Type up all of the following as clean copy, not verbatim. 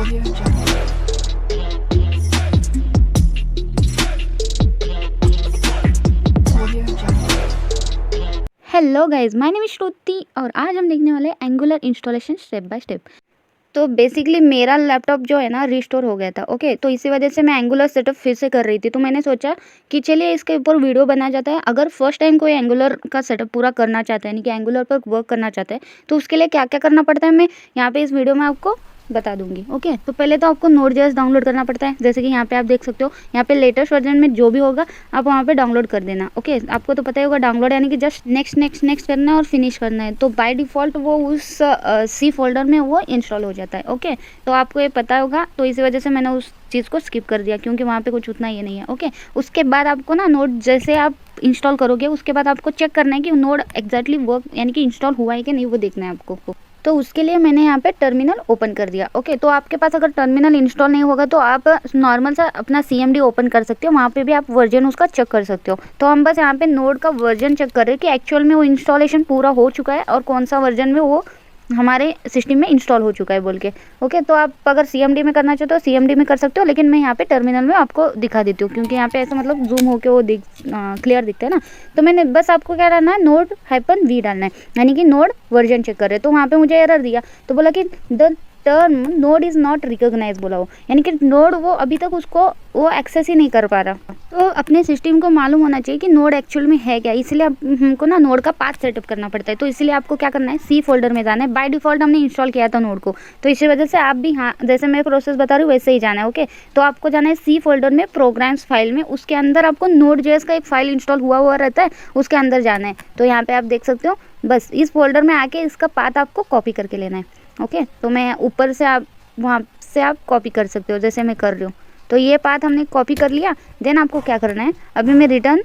Audio Jungle. Audio Jungle. Hello guys, my name is Shruti और आज हम देखने वाले हैं Angular installation step by step. तो बेसिकली मेरा लैपटॉप जो है ना रिस्टोर हो गया था। ओके, तो इसी वजह से मैं एंगुलर सेटअप फिर से कर रही थी। तो मैंने सोचा कि चलिए इसके ऊपर वीडियो बनाया जाता है। अगर फर्स्ट टाइम कोई एंगुलर का सेटअप पूरा करना चाहता है, यानी कि एंगुलर पर वर्क करना चाहता है, तो उसके लिए क्या क्या करना पड़ता है मैं यहाँ पे इस वीडियो में आपको बता दूंगी। ओके, तो पहले तो आपको Node.js डाउनलोड करना पड़ता है। जैसे कि यहाँ पे आप देख सकते हो, यहाँ पे लेटेस्ट वर्जन में जो भी होगा आप वहाँ पे डाउनलोड कर देना। ओके, आपको तो पता ही होगा डाउनलोड यानी कि जस्ट नेक्स्ट नेक्स्ट नेक्स्ट करना है और फिनिश करना है। तो बाय डिफ़ॉल्ट वो उस सी फोल्डर में वो इंस्टॉल हो जाता है। ओके, तो आपको ये पता होगा, तो इसी वजह से मैंने उस चीज़ को स्किप कर दिया क्योंकि वहाँ पे कुछ उतना ये नहीं है। ओके, उसके बाद आपको ना नोड जैसे आप इंस्टॉल करोगे उसके बाद आपको चेक करना है कि नोड एग्जैक्टली वर्क यानी कि इंस्टॉल हुआ है कि नहीं, वो देखना है आपको। तो उसके लिए मैंने यहाँ पे टर्मिनल ओपन कर दिया। ओके, तो आपके पास अगर टर्मिनल इंस्टॉल नहीं होगा तो आप नॉर्मल सा अपना CMD ओपन कर सकते हो, वहाँ पे भी आप वर्जन उसका चेक कर सकते हो। तो हम बस यहाँ पे नोड का वर्जन चेक कर रहे हैं कि एक्चुअल में वो इंस्टॉलेशन पूरा हो चुका है और कौन सा वर्जन में वो हमारे सिस्टम में इंस्टॉल हो चुका है बोल के। ओके, तो आप अगर CMD में करना चाहते हो CMD में कर सकते हो, लेकिन मैं यहाँ पे टर्मिनल में आपको दिखा देती हूँ क्योंकि यहाँ पे ऐसा मतलब जूम होके वो क्लियर दिखता है ना। तो मैंने बस आपको क्या डालना है, Node-v डालना है, यानी कि नोड वर्जन चेक कर रहे हैं। तो वहाँ पे मुझे एरर दिया, तो बोला कि the term node is not recognise बोला वो, यानी कि नोड वो अभी तक उसको वो एक्सेस ही नहीं कर पा रहा। तो अपने सिस्टम को मालूम होना चाहिए कि नोड एक्चुअल में है क्या, इसलिए हमको ना नोड का पाथ सेटअप करना पड़ता है। तो इसलिए आपको क्या करना है, सी फोल्डर में जाना है। बाय डिफ़ॉल्ट हमने इंस्टॉल किया था नोड को, तो इसी वजह से आप भी हाँ जैसे मैं प्रोसेस बता रही हूँ वैसे ही जाना है। ओके, तो आपको जाना है सी फोल्डर में, प्रोग्राम्स फाइल में, उसके अंदर आपको Node.js का एक फाइल इंस्टॉल हुआ रहता है, उसके अंदर जाना है। तो यहाँ पे आप देख सकते हो, बस इस फोल्डर में आके इसका पाथ आपको कॉपी करके लेना है। ओके, तो मैं ऊपर से आप वहाँ से आप कॉपी कर सकते हो जैसे मैं कर रही हूँ। तो ये पाथ हमने कॉपी कर लिया। देन आपको क्या करना है, अभी मैं रिटर्न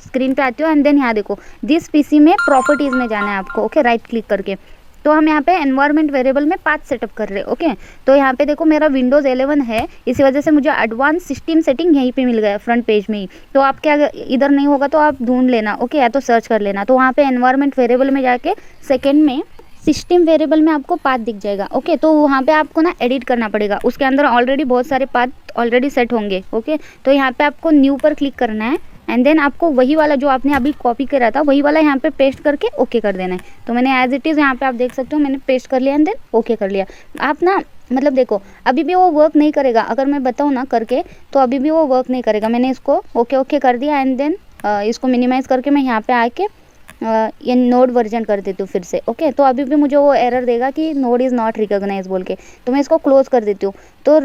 स्क्रीन पे आती हूँ एंड देन यहाँ देखो दिस पीसी में प्रॉपर्टीज़ में जाना है आपको। ओके, राइट क्लिक करके तो हम यहाँ पे एनवायरनमेंट वेरिएबल में पाथ सेटअप कर रहे हैं। ओके, तो यहाँ पे देखो मेरा विंडोज़ 11 है, इसी वजह से मुझे एडवांस सिस्टम सेटिंग यहीं पे मिल गया फ्रंट पेज में ही। तो आप क्या इधर नहीं होगा तो आप ढूंढ लेना। ओके, या तो सर्च कर लेना। तो वहाँ पे एनवायरनमेंट वेरिएबल में जाके सेकेंड में सिस्टम वेरिएबल में आपको पाथ दिख जाएगा। ओके, तो वहाँ पे आपको ना एडिट करना पड़ेगा, उसके अंदर ऑलरेडी बहुत सारे पाथ ऑलरेडी सेट होंगे। ओके, तो यहाँ पे आपको न्यू पर क्लिक करना है एंड देन आपको वही वाला जो आपने अभी कॉपी करा था वही वाला यहाँ पे पेस्ट करके ओके कर देना है। तो मैंने एज इट इज़ यहाँ पे आप देख सकते हो मैंने पेस्ट कर लिया एंड देन ओके कर लिया। आप ना मतलब देखो अभी भी वो वर्क नहीं करेगा, अगर मैं बताऊँ ना करके तो अभी भी वो वर्क नहीं करेगा। मैंने इसको ओके कर दिया एंड देन इसको मिनिमाइज़ करके मैं यहाँ पे आके ये नोड वर्जन कर देती हूँ फिर से। ओके, तो अभी भी मुझे वो एरर देगा कि नोड इज़ नॉट रिकॉग्नाइज बोल के, तो मैं इसको क्लोज़ कर देती हूँ। तो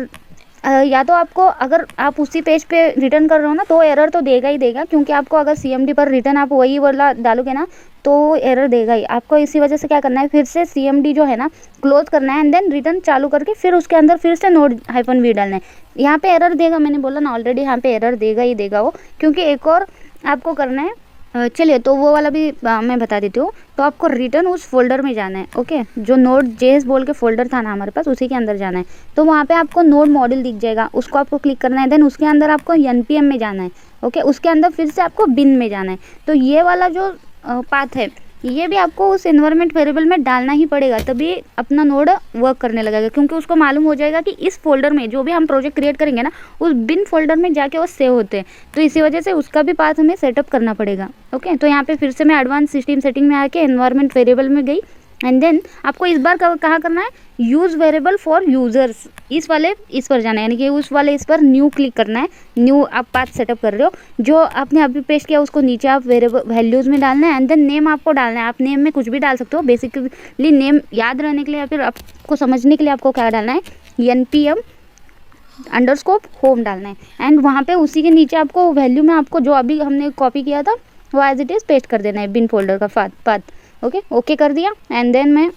या तो आपको अगर आप उसी पेज पे रिटर्न कर रहे हो ना तो एरर तो देगा ही देगा, क्योंकि आपको अगर CMD पर रिटर्न आप वही वाला डालोगे ना तो एरर देगा ही आपको। इसी वजह से क्या करना है, फिर से CMD जो है ना क्लोज करना है एंड देन रिटर्न चालू करके फिर उसके अंदर फिर से Node-v डालना है। यहाँ पे एरर देगा, मैंने बोला ना ऑलरेडी यहाँ पे एरर देगा ही देगा वो, क्योंकि एक और आपको करना है। चलिए तो वो वाला भी मैं बता देती हूँ। तो आपको रिटर्न उस फोल्डर में जाना है। ओके, जो Node.js बोल के फोल्डर था ना हमारे पास उसी के अंदर जाना है। तो वहाँ पे आपको नोड मॉडल दिख जाएगा, उसको आपको क्लिक करना है। देन उसके अंदर आपको npm में जाना है। ओके, उसके अंदर फिर से आपको bin में जाना है। तो ये वाला जो पाथ है ये भी आपको उस एनवायरनमेंट वेरिएबल में डालना ही पड़ेगा, तभी अपना नोड वर्क करने लगेगा, क्योंकि उसको मालूम हो जाएगा कि इस फोल्डर में जो भी हम प्रोजेक्ट क्रिएट करेंगे ना उस बिन फोल्डर में जाके वो सेव होते हैं। तो इसी वजह से उसका भी पाथ हमें सेटअप करना पड़ेगा। ओके, तो यहाँ पे फिर से मैं एडवांस सिस्टम सेटिंग में आके एनवायरनमेंट वेरिएबल में गई एंड देन आपको इस बार कहाँ करना है, यूज़ वेरिएबल फॉर यूज़र्स, इस पर जाना है, यानी कि उस वाले इस पर न्यू क्लिक करना है। न्यू आप पाथ सेटअप कर रहे हो, जो आपने अभी पेस्ट किया उसको नीचे आप वेरिएबल वैल्यूज़ में डालना है एंड देन नेम आपको डालना है। आप नेम में कुछ भी डाल सकते हो, बेसिकली नेम याद रहने के लिए या फिर आपको समझने के लिए आपको क्या डालना है, npm _home डालना है एंड वहाँ पे उसी के नीचे आपको वैल्यू में आपको जो अभी हमने कॉपी किया था वो एज इट इज़ पेस्ट कर देना है, बिन फोल्डर का पाथ। ओके कर दिया एंड देन मैं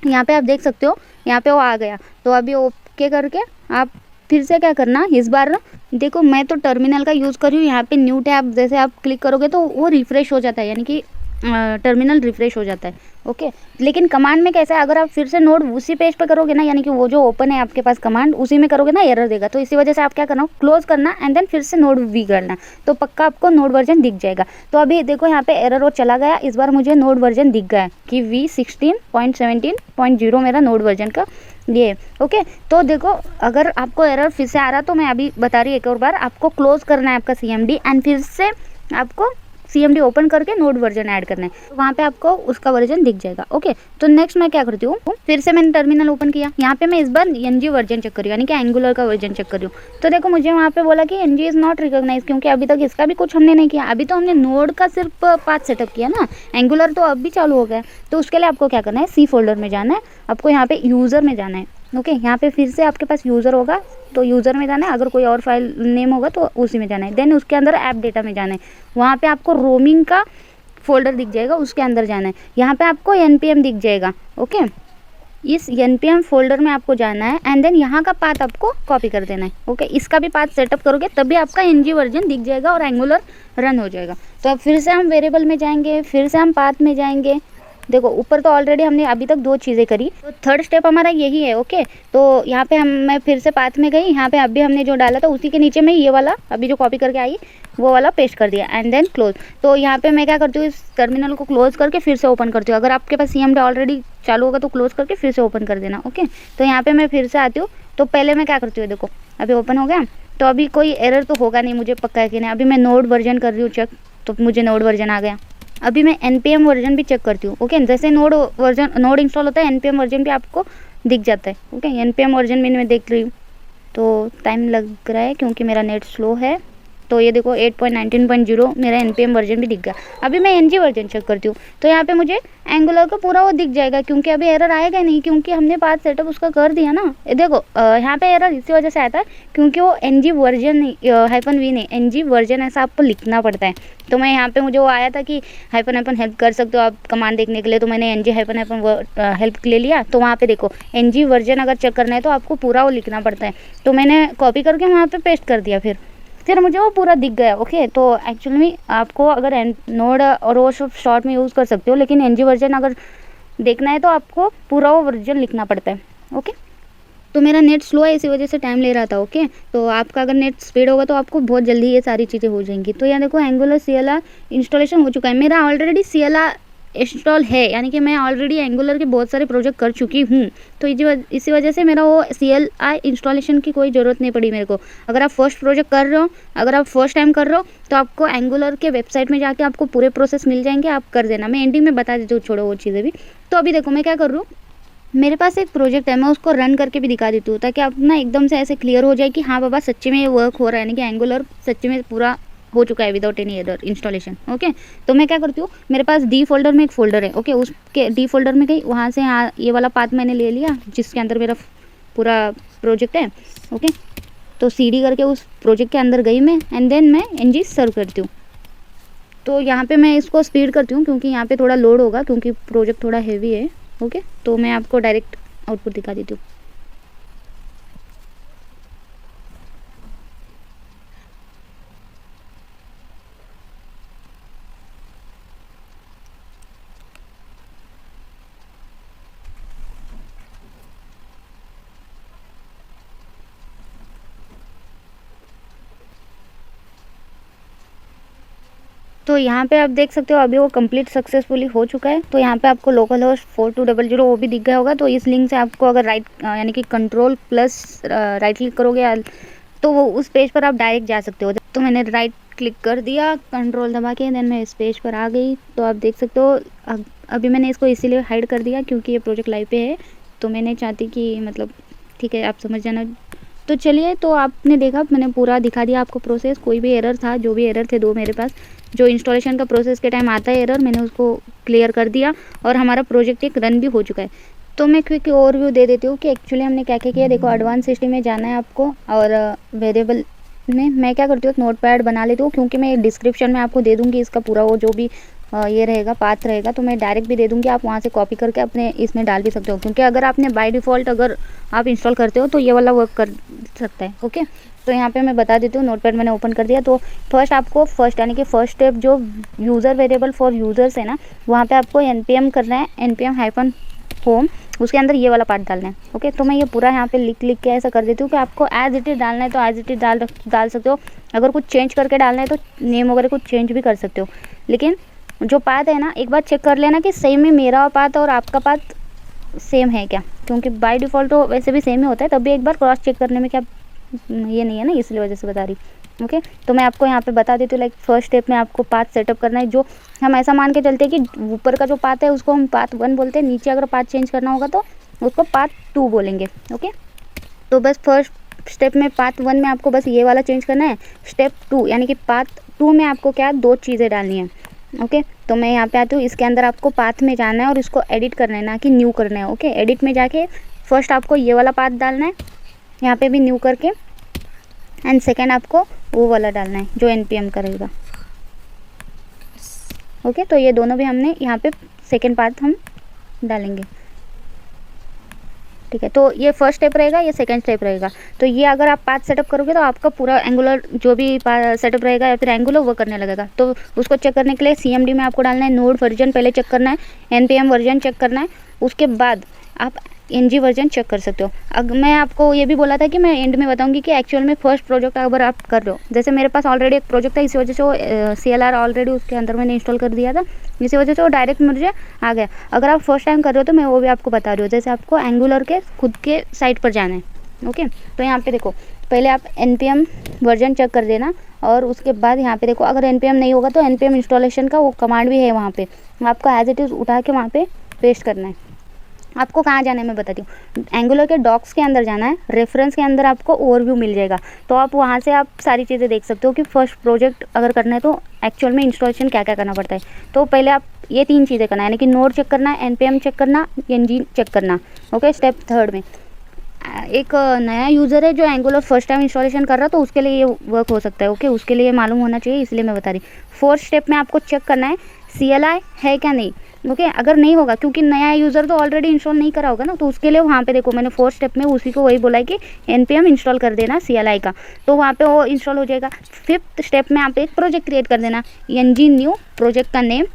यहाँ पे आप देख सकते हो यहाँ पे वो आ गया। तो अभी ओके करके आप फिर से क्या करना, इस बार देखो मैं तो टर्मिनल का यूज़ कर रही हूँ। यहाँ पे न्यू टैब जैसे आप क्लिक करोगे तो वो रिफ़्रेश हो जाता है, यानी कि टर्मिनल रिफ़्रेश हो जाता है। ओके, लेकिन कमांड में कैसा है, अगर आप फिर से नोड उसी पेज पे करोगे ना, यानी कि वो जो ओपन है आपके पास कमांड उसी में करोगे ना एरर देगा। तो इसी वजह से आप क्या करना, क्लोज करना एंड देन फिर से Node-v करना, तो पक्का आपको नोड वर्जन दिख जाएगा। तो अभी देखो यहाँ पे एरर वो चला गया, इस बार मुझे नोड वर्जन दिख गया है कि v16.17.0 मेरा नोड वर्जन का ये ओके। तो देखो अगर आपको एरर फिर से आ रहा तो मैं अभी बता रही हूँ एक और बार, आपको क्लोज करना है आपका CMD एंड फिर से आपको CMD ओपन करके नोड वर्जन ऐड करना है, तो वहाँ पे आपको उसका वर्जन दिख जाएगा। ओके, तो नेक्स्ट मैं क्या करती हूँ, फिर से मैंने टर्मिनल ओपन किया, यहाँ पे मैं इस बार NG वर्जन चेक कर रही हूँ, यानी कि एंगुलर का वर्जन चेक कर रही हूँ। तो देखो मुझे वहाँ पे बोला कि NG इज़ नॉट रिकॉग्नाइज, क्योंकि अभी तक इसका भी कुछ हमने नहीं किया, अभी तो हमने नोड का सिर्फ पाथ सेटअप किया ना, एंगुलर तो अब भी चालू हो गया। तो उसके लिए आपको क्या करना है, C फोल्डर में जाना है, आपको यहाँ पे यूज़र में जाना है। ओके, यहाँ पे फिर से आपके पास यूज़र होगा तो यूज़र में जाना है, अगर कोई और फाइल नेम होगा तो उसी में जाना है। देन उसके अंदर ऐप डेटा में जाना है, वहाँ पे आपको रोमिंग का फोल्डर दिख जाएगा, उसके अंदर जाना है। यहाँ पे आपको NPM दिख जाएगा। ओके, इस NPM फोल्डर में आपको जाना है एंड देन यहाँ का पाथ आपको कॉपी कर देना है। ओके, इसका भी पाथ सेटअप करोगे तभी आपका NG वर्जन दिख जाएगा और एंगुलर रन हो जाएगा। तो अब फिर से हम वेरिएबल में जाएंगे, फिर से हम पाथ में जाएंगे। देखो ऊपर तो ऑलरेडी हमने अभी तक 2 चीज़ें करी, तो थर्ड स्टेप हमारा यही है। ओके, तो यहाँ पे मैं फिर से पाथ में गई, यहाँ पे अभी हमने जो डाला था उसी के नीचे में ये वाला अभी जो कॉपी करके आई वो वाला पेस्ट कर दिया एंड देन क्लोज। तो यहाँ पे मैं क्या करती हूँ, इस टर्मिनल को क्लोज करके फिर से ओपन करती हूँ। अगर आपके पास CMD ऑलरेडी चालू होगा तो क्लोज करके फिर से ओपन कर देना। ओके, तो यहाँ पे मैं फिर से आती हूँ, तो पहले मैं क्या करती हूँ, देखो अभी ओपन हो गया, तो अभी कोई एरर तो होगा नहीं, मुझे पक्का है कि नहीं। अभी मैं नोड वर्जन कर रही हूँ चेक, तो मुझे नोड वर्जन आ गया। अभी मैं NPM वर्जन भी चेक करती हूँ। ओके, जैसे नोड इंस्टॉल होता है NPM वर्जन भी आपको दिख जाता है। ओके, NPM वर्जन भी मैं देख रही हूँ, तो टाइम लग रहा है क्योंकि मेरा नेट स्लो है। तो ये देखो 8.19.0 मेरा NPM वर्जन भी दिख गया। अभी मैं NG वर्जन चेक करती हूँ, तो यहाँ पे मुझे एंगुलर का पूरा वो दिख जाएगा, क्योंकि अभी एरर आएगा नहीं, क्योंकि हमने पाथ सेटअप उसका कर दिया ना। देखो यहाँ पे एरर इसी वजह से आता है क्योंकि वो NG वर्जन -v नहीं, NG वर्जन ऐसा आपको लिखना पड़ता है। तो मैं यहाँ पे मुझे वो आया था कि --- हेल्प कर सकते हो आप कमांड देखने के लिए, तो मैंने NG हेल्प ले लिया। तो वहाँ पे देखो NG वर्जन अगर चेक करना है तो आपको पूरा वो लिखना पड़ता है, तो मैंने कॉपी करके वहाँ पे पेस्ट कर दिया, फिर मुझे वो पूरा दिख गया। ओके, तो एक्चुअली में आपको अगर नोड और वो सब शॉर्ट में यूज़ कर सकते हो, लेकिन NG वर्जन अगर देखना है तो आपको पूरा वो वर्जन लिखना पड़ता है। ओके, तो मेरा नेट स्लो है इसी वजह से टाइम ले रहा था। ओके, तो आपका अगर नेट स्पीड होगा तो आपको बहुत जल्दी ये सारी चीज़ें हो जाएंगी। तो यहाँ देखो एंगुलर CLR इंस्टॉलेशन हो चुका है, मेरा ऑलरेडी CLR इंस्टॉल है, यानी कि मैं ऑलरेडी एंगुलर के बहुत सारे प्रोजेक्ट कर चुकी हूँ। तो इसी वजह से मेरा वो CLI इंस्टॉलेशन की कोई ज़रूरत नहीं पड़ी मेरे को। अगर आप फर्स्ट प्रोजेक्ट कर रहे हो, अगर आप फर्स्ट टाइम कर रहे हो, तो आपको एंगुलर के वेबसाइट में जाके आपको पूरे प्रोसेस मिल जाएंगे, आप कर देना। मैं एंडिंग में बता देती हूँ, छोड़ो वो चीज़ें भी। तो अभी देखो मैं क्या कर रही हूँ, मेरे पास एक प्रोजेक्ट है, मैं उसको रन करके भी दिखा देती हूँ, ताकि आप ना एकदम से ऐसे क्लियर हो जाए कि हाँ बाबा सच्ची में ये वर्क हो रहा है, यानी कि एंगुलर सच्ची में पूरा हो चुका है without any error installation. Okay, तो मैं क्या करती हूँ, मेरे पास D फोल्डर में एक फ़ोल्डर है। ओके, उसके D फोल्डर में गई, वहाँ से ये वाला पाथ मैंने ले लिया जिसके अंदर मेरा पूरा प्रोजेक्ट है। ओके, तो CD करके उस प्रोजेक्ट के अंदर गई मैं एंड देन मैं NG सर्व करती हूँ। तो यहाँ पे मैं इसको स्पीड करती हूँ क्योंकि यहाँ पे थोड़ा लोड होगा, क्योंकि प्रोजेक्ट थोड़ा हैवी है। ओके, तो मैं आपको डायरेक्ट आउटपुट दिखा देती हूँ। तो यहाँ पे आप देख सकते हो अभी वो कंप्लीट सक्सेसफुली हो चुका है। तो यहाँ पे आपको लोकल होस्ट 4200 वो भी दिख गया होगा। तो इस लिंक से आपको अगर यानी कि कंट्रोल प्लस राइट क्लिक करोगे तो वो उस पेज पर आप डायरेक्ट जा सकते हो। तो मैंने राइट क्लिक कर दिया कंट्रोल दबा के, देन मैं इस पेज पर आ गई। तो आप देख सकते हो अभी मैंने इसको इसीलिए हाइड कर दिया क्योंकि ये प्रोजेक्ट लाइव पे है, तो मैंने चाहती कि मतलब ठीक है आप समझ जाना। तो चलिए, तो आपने देखा मैंने पूरा दिखा दिया आपको प्रोसेस। कोई भी एरर था, जो भी एरर थे 2 मेरे पास, जो इंस्टॉलेशन का प्रोसेस के टाइम आता है एरर, मैंने उसको क्लियर कर दिया और हमारा प्रोजेक्ट एक रन भी हो चुका है। तो मैं क्विक ओवरव्यू दे देती हूँ कि एक्चुअली हमने क्या क्या किया। देखो एडवांस सिस्टम में जाना है आपको और वेरिएबल में मैं क्या करती हूँ नोटपैड बना लेती हूँ, क्योंकि मैं डिस्क्रिप्शन में आपको दे दूँगी इसका पूरा वो जो भी ये रहेगा पाथ रहेगा, तो मैं डायरेक्ट भी दे दूँगी, आप वहाँ से कॉपी करके अपने इसमें डाल भी सकते हो। क्योंकि अगर आपने बाय डिफ़ॉल्ट अगर आप इंस्टॉल करते हो तो ये वाला वर्क कर सकता है। ओके, तो यहाँ पे मैं बता देती हूँ, नोटपैड मैंने ओपन कर दिया। तो फर्स्ट यानी कि फर्स्ट स्टेप जो यूज़र वेरिएबल फॉर यूज़र्स है ना, वहाँ पे आपको NPM करना है, NPM-home, उसके अंदर ये वाला पार्ट डालना है। ओके, तो मैं ये पूरा यहाँ पे लिख के ऐसा कर देती हूँ कि आपको एज इट इज़ डालना है तो एज इट इज़ डाल सकते हो। अगर कुछ चेंज करके डालना है तो नेम वगैरह कुछ चेंज भी कर सकते हो। लेकिन जो पाथ है ना, एक बार चेक कर लेना कि सही में मेरा पाथ और आपका पाथ सेम है क्या। क्योंकि बाय डिफ़ॉल्ट तो वैसे भी सेम ही होता है, तब भी एक बार क्रॉस चेक करने में क्या ये नहीं है ना, इसलिए वजह से बता रही। ओके, तो मैं आपको यहाँ पे बता देती हूँ। लाइक फर्स्ट स्टेप में आपको पाथ सेटअप करना है। जो हम ऐसा मान के चलते हैं कि ऊपर का जो पाथ है उसको हम पाथ 1 बोलते हैं, नीचे अगर पाथ चेंज करना होगा तो उसको पाथ 2 बोलेंगे। ओके, तो बस फर्स्ट स्टेप में पाथ 1 में आपको बस ये वाला चेंज करना है। स्टेप 2 यानी कि पाथ 2 में आपको क्या 2 चीज़ें डालनी है। ओके, तो मैं यहाँ पे आती हूँ। इसके अंदर आपको पाथ में जाना है और इसको एडिट करना है, ना कि न्यू करना है। ओके, एडिट में जाके फर्स्ट आपको ये वाला पाथ डालना है, यहाँ पे भी न्यू करके, एंड सेकेंड आपको वो वाला डालना है जो NPM करेगा। ओके, तो ये दोनों भी हमने यहाँ पे सेकेंड पाथ हम डालेंगे। ठीक है, तो ये फर्स्ट स्टेप रहेगा, ये सेकंड स्टेप रहेगा। तो ये अगर आप पाथ सेटअप करोगे तो आपका पूरा एंगुलर जो भी सेटअप रहेगा या फिर एंगुलर वो करने लगेगा। तो उसको चेक करने के लिए CMD में आपको डालना है नोड वर्जन पहले चेक करना है, NPM वर्जन चेक करना है, उसके बाद आप NG वर्जन चेक कर सकते हो। अगर मैं आपको ये भी बोला था कि मैं एंड में बताऊंगी कि एक्चुअल में फर्स्ट प्रोजेक्ट अगर आप कर रहे हो, जैसे मेरे पास ऑलरेडी एक प्रोजेक्ट था, इसी वजह से वो CLR ऑलरेडी उसके अंदर मैंने इंस्टॉल कर दिया था, इसी वजह से वो डायरेक्ट मुझे आ गया। अगर आप फर्स्ट टाइम कर रहे हो तो मैं वो भी आपको बता रही हूँ। जैसे आपको एंगुलर के खुद के साइट पर जाना है। ओके, तो यहाँ पे देखो, पहले आप NPM वर्जन चेक कर देना, और उसके बाद यहाँ पे देखो अगर NPM नहीं होगा तो NPM इंस्टॉलेशन का वो कमांड भी है वहाँ पे, आपको एज इट इज़ उठा के वहाँ पे पेस्ट करना है। आपको कहाँ जाना है मैं बताती हूँ। एंगुलर के डॉक्स के अंदर जाना है, रेफरेंस के अंदर आपको ओवरव्यू मिल जाएगा, तो आप वहाँ से आप सारी चीज़ें देख सकते हो कि फर्स्ट प्रोजेक्ट अगर करना है तो एक्चुअल में इंस्टॉलेशन क्या क्या करना पड़ता है। तो पहले आप ये 3 चीज़ें करना है, यानी कि नोड चेक करना, NPM चेक करना, NG चेक करना। ओके, स्टेप 3 में एक नया यूज़र है जो एंगुलर फर्स्ट टाइम इंस्टॉलेशन कर रहा है तो उसके लिए ये वर्क हो सकता है। ओके, उसके लिए मालूम होना चाहिए, इसलिए मैं बता रही। 4th स्टेप में आपको चेक करना है CLI है क्या नहीं। ओके, अगर नहीं होगा, क्योंकि नया यूज़र तो ऑलरेडी इंस्टॉल नहीं करा होगा ना, तो उसके लिए वहाँ पे देखो मैंने 4th स्टेप में उसी को वही बोला है कि NPM इंस्टॉल कर देना CLI का, तो वहाँ पे वो इंस्टॉल हो जाएगा। 5th स्टेप में आप एक प्रोजेक्ट क्रिएट कर देना, NG न्यू, प्रोजेक्ट का नेम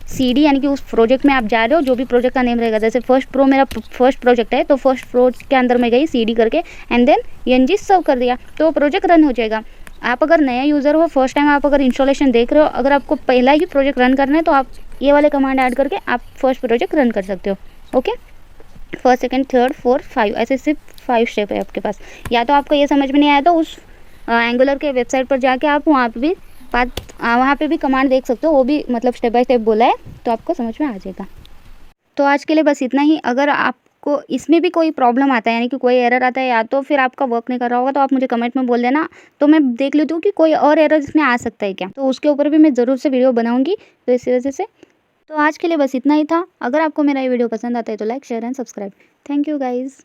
CD, यानी कि उस प्रोजेक्ट में आप जा रहे हो जो भी प्रोजेक्ट का नेम रहेगा। जैसे फर्स्ट प्रो मेरा फर्स्ट प्रोजेक्ट है, तो फर्स्ट प्रो के अंदर मैं गई CD करके, एंड देन NG सर्व कर दिया, तो प्रोजेक्ट रन हो जाएगा। आप अगर नया यूज़र हो, फर्स्ट टाइम आप अगर इंस्टॉलेशन देख रहे हो, अगर आपको पहला ही प्रोजेक्ट रन करना है तो आप ये वाले कमांड ऐड करके आप फर्स्ट प्रोजेक्ट रन कर सकते हो। Okay, 1st, 2nd, 3rd, 4th, 5 ऐसे सिर्फ 5 स्टेप है आपके पास। या तो आपको ये समझ में नहीं आया तो उस एंगुलर के वेबसाइट पर जाके आप वहाँ पे भी वहाँ पे भी कमांड देख सकते हो, वो भी मतलब स्टेप बाय स्टेप बोला है, तो आपको समझ में आ जाएगा। तो आज के लिए बस इतना ही। अगर आपको इसमें भी कोई प्रॉब्लम आता है, यानी कि कोई एरर आता है, या तो फिर आपका वर्क नहीं कर रहा होगा, तो आप मुझे कमेंट में बोल देना, तो मैं देख लेती हूँ कि कोई और एरर इसमें आ सकता है क्या, तो उसके ऊपर भी मैं ज़रूर से वीडियो बनाऊँगी। तो इसी वजह से तो आज के लिए बस इतना ही था। अगर आपको मेरा ये वीडियो पसंद आता है तो like, share and subscribe. Thank you guys.